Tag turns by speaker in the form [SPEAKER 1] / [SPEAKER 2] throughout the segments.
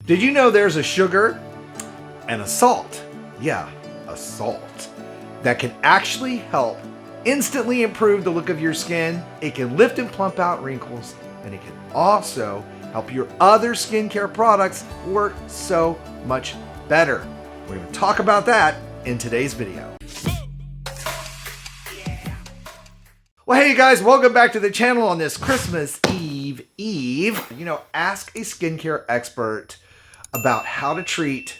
[SPEAKER 1] Did you know there's a sugar and a salt? Yeah, a salt that can actually help instantly improve the look of your skin. It can lift and plump out wrinkles, and it can also help your other skincare products work so much better. We're going to talk about that in today's video. Well, hey guys, welcome back to the channel on this Christmas Eve. Ask a skincare expert about how to treat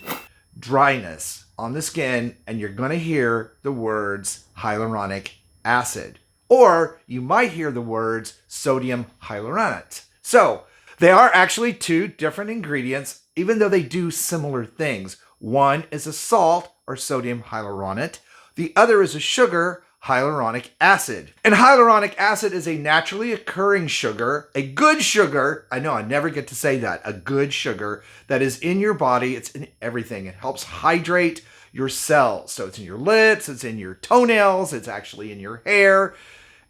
[SPEAKER 1] dryness on the skin, and you're going to hear the words hyaluronic acid, or you might hear the words sodium hyaluronate. So they are actually two different ingredients, even though they do similar things. One is a salt, or sodium hyaluronate. The other is a sugar, hyaluronic acid. And hyaluronic acid is a naturally occurring sugar, a good sugar. I know I never get to say that. A good sugar that is in your body. It's in everything. It helps hydrate your cells. So it's in your lips, it's in your toenails, it's actually in your hair.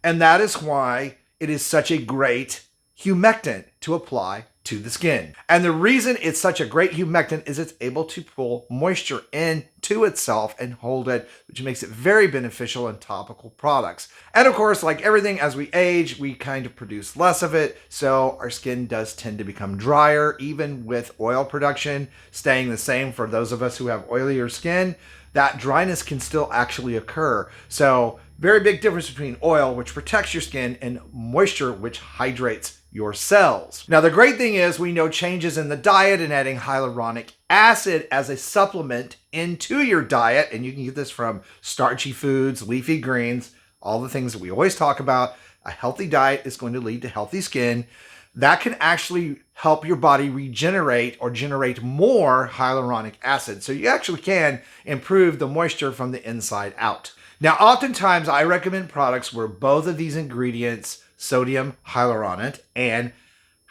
[SPEAKER 1] And that is why it is such a great humectant to apply to the skin. And the reason it's such a great humectant is it's able to pull moisture into itself and hold it, which makes it very beneficial in topical products. And of course, like everything, as we age, we kind of produce less of it. So our skin does tend to become drier, even with oil production staying the same. For those of us who have oilier skin, that dryness can still actually occur. So very big difference between oil, which protects your skin, and moisture, which hydrates your cells. Now, the great thing is we know changes in the diet, and adding hyaluronic acid as a supplement into your diet, and you can get this from starchy foods, leafy greens, all the things that we always talk about. A healthy diet is going to lead to healthy skin. That can actually help your body regenerate or generate more hyaluronic acid. So you actually can improve the moisture from the inside out. Now, oftentimes I recommend products where both of these ingredients, sodium hyaluronate and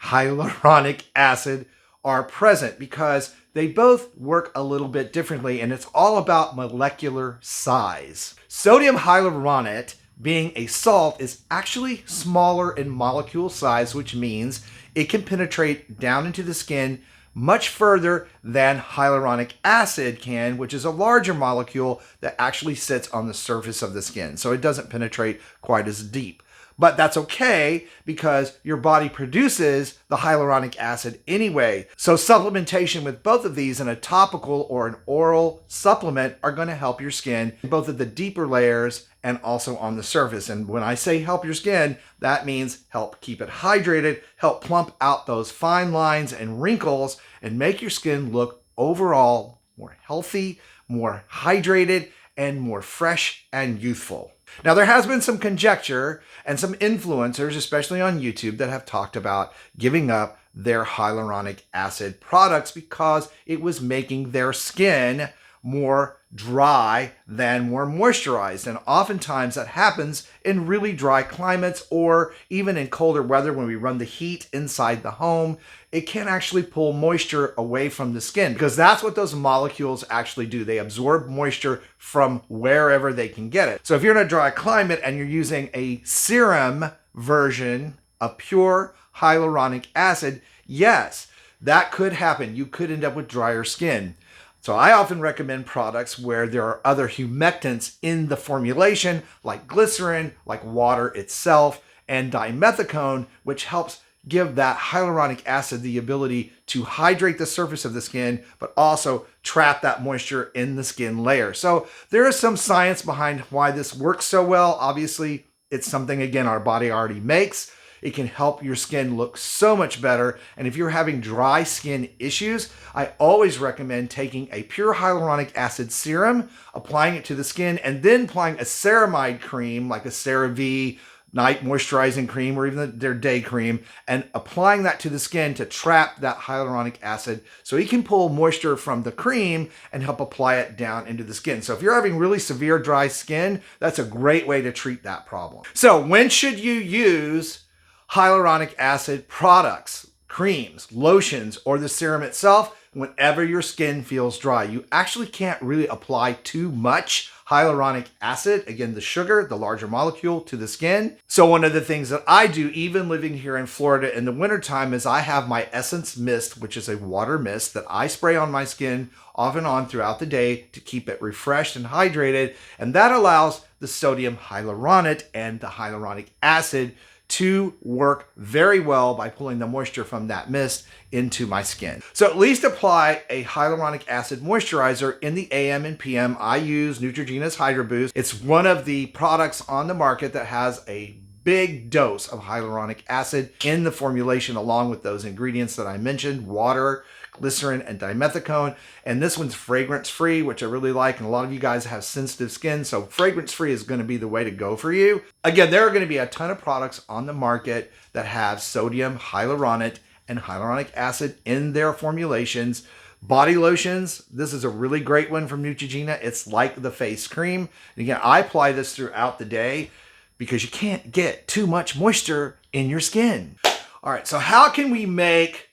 [SPEAKER 1] hyaluronic acid, are present, because they both work a little bit differently, and it's all about molecular size. Sodium hyaluronate, being a salt, is actually smaller in molecule size, which means it can penetrate down into the skin much further than hyaluronic acid can, which is a larger molecule that actually sits on the surface of the skin. So it doesn't penetrate quite as deep. But that's okay, because your body produces the hyaluronic acid anyway. So supplementation with both of these in a topical or an oral supplement are going to help your skin, both at the deeper layers and also on the surface. And when I say help your skin, that means help keep it hydrated, help plump out those fine lines and wrinkles, and make your skin look overall more healthy, more hydrated, and more fresh and youthful. Now, there has been some conjecture and some influencers, especially on YouTube, that have talked about giving up their hyaluronic acid products because it was making their skin more dry than more moisturized. And oftentimes that happens in really dry climates, or even in colder weather when we run the heat inside the home. It can actually pull moisture away from the skin, because that's what those molecules actually do. They absorb moisture from wherever they can get it. So if you're in a dry climate and you're using a serum version of pure hyaluronic acid, yes, that could happen. You could end up with drier skin. So I often recommend products where there are other humectants in the formulation, like glycerin, like water itself, and dimethicone, which helps give that hyaluronic acid the ability to hydrate the surface of the skin, but also trap that moisture in the skin layer. So there is some science behind why this works so well. Obviously, it's something, again, our body already makes. It can help your skin look so much better. And if you're having dry skin issues, I always recommend taking a pure hyaluronic acid serum, applying it to the skin, and then applying a ceramide cream like a CeraVe night moisturizing cream, or even their day cream, and applying that to the skin to trap that hyaluronic acid so it can pull moisture from the cream and help apply it down into the skin. So if you're having really severe dry skin, that's a great way to treat that problem. So when should you use hyaluronic acid products, creams, lotions, or the serum itself? whenever your skin feels dry. You actually can't really apply too much hyaluronic acid, again, the sugar, the larger molecule, to the skin. So one of the things that I do, even living here in Florida in the wintertime, is I have my Essence Mist, which is a water mist that I spray on my skin off and on throughout the day to keep it refreshed and hydrated. And that allows the sodium hyaluronate and the hyaluronic acid to work very well by pulling the moisture from that mist into my skin. So at least apply a hyaluronic acid moisturizer in the AM and PM. I use Neutrogena's Hydro Boost. It's one of the products on the market that has a big dose of hyaluronic acid in the formulation, along with those ingredients that I mentioned: water, glycerin, and dimethicone. And this one's fragrance free, which I really like. And a lot of you guys have sensitive skin, so fragrance free is going to be the way to go for you. Again, there are going to be a ton of products on the market that have sodium hyaluronate and hyaluronic acid in their formulations. Body lotions, this is a really great one from Neutrogena. It's like the face cream. And again, I apply this throughout the day because you can't get too much moisture in your skin. All right, so how can we make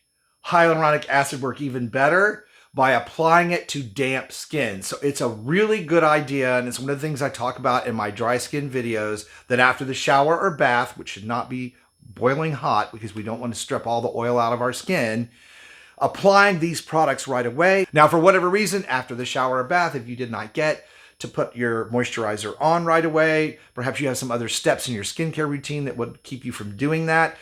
[SPEAKER 1] hyaluronic acid work even better? By applying it to damp skin. So it's a really good idea, and it's one of the things I talk about in my dry skin videos, that after the shower or bath, which should not be boiling hot because we don't want to strip all the oil out of our skin, applying these products right away. Now, for whatever reason, after the shower or bath, if you did not get to put your moisturizer on right away, perhaps you have some other steps in your skincare routine that would keep you from doing that,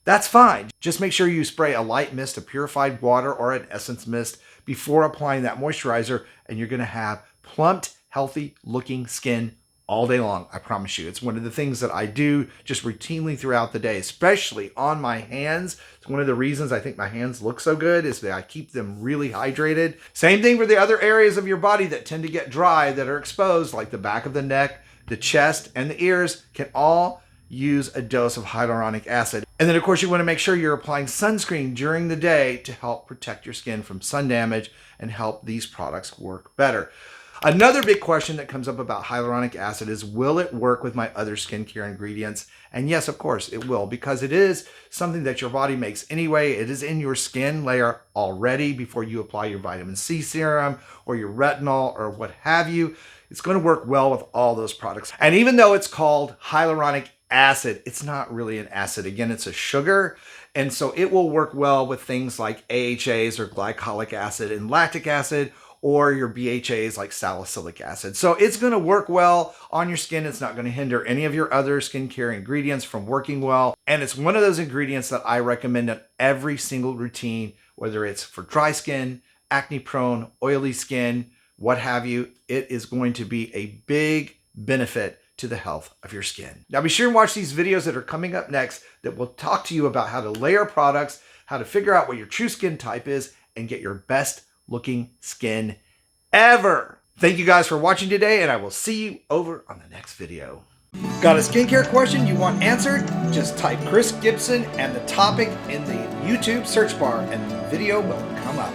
[SPEAKER 1] that's fine. Just make sure you spray a light mist of purified water or an essence mist before applying that moisturizer, and you're gonna have plumped, healthy looking skin all day long. I promise you. It's one of the things that I do just routinely throughout the day, especially on my hands. It's one of the reasons I think my hands look so good, is that I keep them really hydrated. Same thing for the other areas of your body that tend to get dry, that are exposed, like the back of the neck, the chest, and the ears, can all use a dose of hyaluronic acid. And then of course you want to make sure you're applying sunscreen during the day to help protect your skin from sun damage and help these products work better. Another big question that comes up about hyaluronic acid is, will it work with my other skincare ingredients? And yes, of course it will, because it is something that your body makes anyway. It is in your skin layer already before you apply your vitamin C serum or your retinol or what have you. It's going to work well with all those products. And even though it's called hyaluronic acid, it's not really an acid. Again, it's a sugar. And so it will work well with things like AHAs or glycolic acid and lactic acid, or your BHAs like salicylic acid. So it's going to work well on your skin. It's not going to hinder any of your other skincare ingredients from working well. And it's one of those ingredients that I recommend in every single routine, whether it's for dry skin, acne prone, oily skin, what have you. It is going to be a big benefit to the health of your skin. Now be sure and watch these videos that are coming up next that will talk to you about how to layer products, how to figure out what your true skin type is, and get your best looking skin ever. Thank you guys for watching today, and I will see you over on the next video. Got a skincare question you want answered? Just type Chris Gibson and the topic in the YouTube search bar and the video will come up.